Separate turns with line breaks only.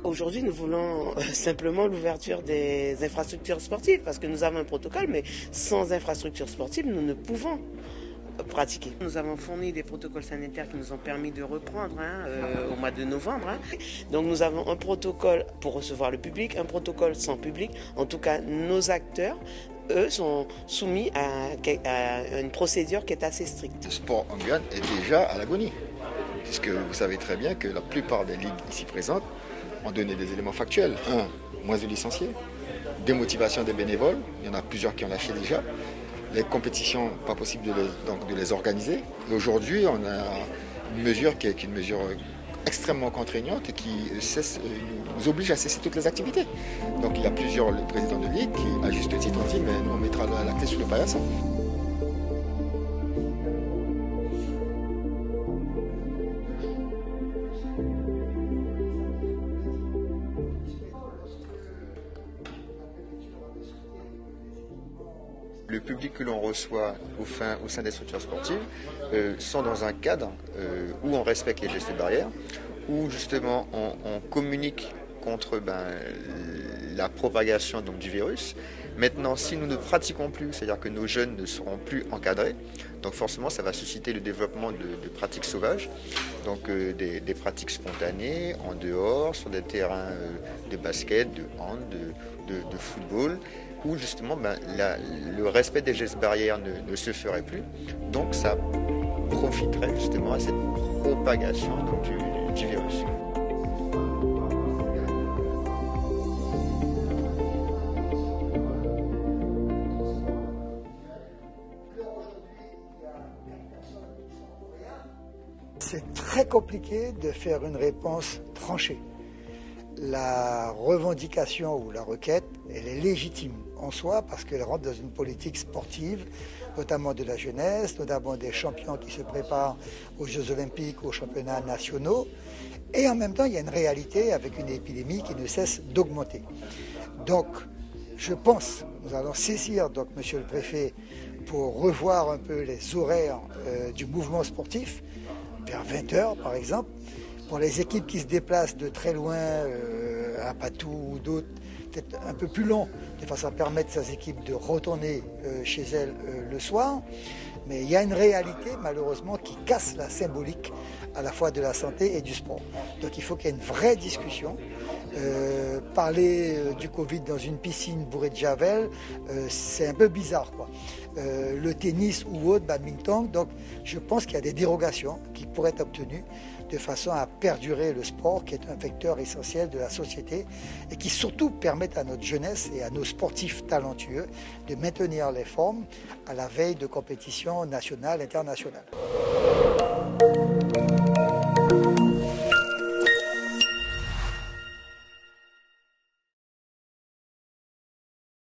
Aujourd'hui, nous voulons simplement l'ouverture des infrastructures sportives parce que nous avons un protocole, mais sans infrastructures sportives, nous ne pouvons pratiquer. Nous avons fourni des protocoles sanitaires qui nous ont permis de reprendre au mois de novembre. Donc nous avons un protocole pour recevoir le public, un protocole sans public. En tout cas, nos acteurs, eux, sont soumis à une procédure qui est assez stricte.
Le sport en Guyane est déjà à l'agonie, puisque vous savez très bien que la plupart des ligues ici présentes ont donné des éléments factuels. Moins de licenciés, démotivation des bénévoles, il y en a plusieurs qui ont lâché déjà. Les compétitions, pas possible de les organiser. Et aujourd'hui, on a une mesure qui est une mesure extrêmement contraignante et qui nous oblige à cesser toutes les activités. Donc il y a plusieurs présidents de ligue qui, à juste titre, ont dit mais nous on mettra la clé sous le paillasson. Le public que l'on reçoit au sein des structures sportives sont dans un cadre où on respecte les gestes barrières, où justement on communique contre la propagation du virus. Maintenant, si nous ne pratiquons plus, c'est-à-dire que nos jeunes ne seront plus encadrés, donc forcément ça va susciter le développement de pratiques sauvages, donc des pratiques spontanées, en dehors, sur des terrains de basket, de hand, de football, où justement le respect des gestes barrières ne se ferait plus. Donc ça profiterait justement à cette propagation du virus.
C'est très compliqué de faire une réponse tranchée. La revendication ou la requête, elle est légitime en soi parce qu'elle rentre dans une politique sportive, notamment de la jeunesse, notamment des champions qui se préparent aux Jeux Olympiques, aux championnats nationaux. Et en même temps, il y a une réalité avec une épidémie qui ne cesse d'augmenter. Donc, je pense, nous allons saisir Monsieur le Préfet pour revoir un peu les horaires du mouvement sportif, vers 20h par exemple, pour les équipes qui se déplacent de très loin, à Patou ou d'autres, peut-être un peu plus long, de façon à permettre à ces équipes de retourner chez elles le soir. Mais il y a une réalité, malheureusement, qui casse la symbolique à la fois de la santé et du sport. Donc il faut qu'il y ait une vraie discussion. Parler du Covid dans une piscine bourrée de javel, c'est un peu bizarre, quoi. Le tennis ou autre, badminton, donc je pense qu'il y a des dérogations qui pourraient être obtenues de façon à perdurer le sport, qui est un vecteur essentiel de la société et qui surtout permettent à notre jeunesse et à nos sportifs talentueux de maintenir les formes à la veille de compétitions nationales, internationales.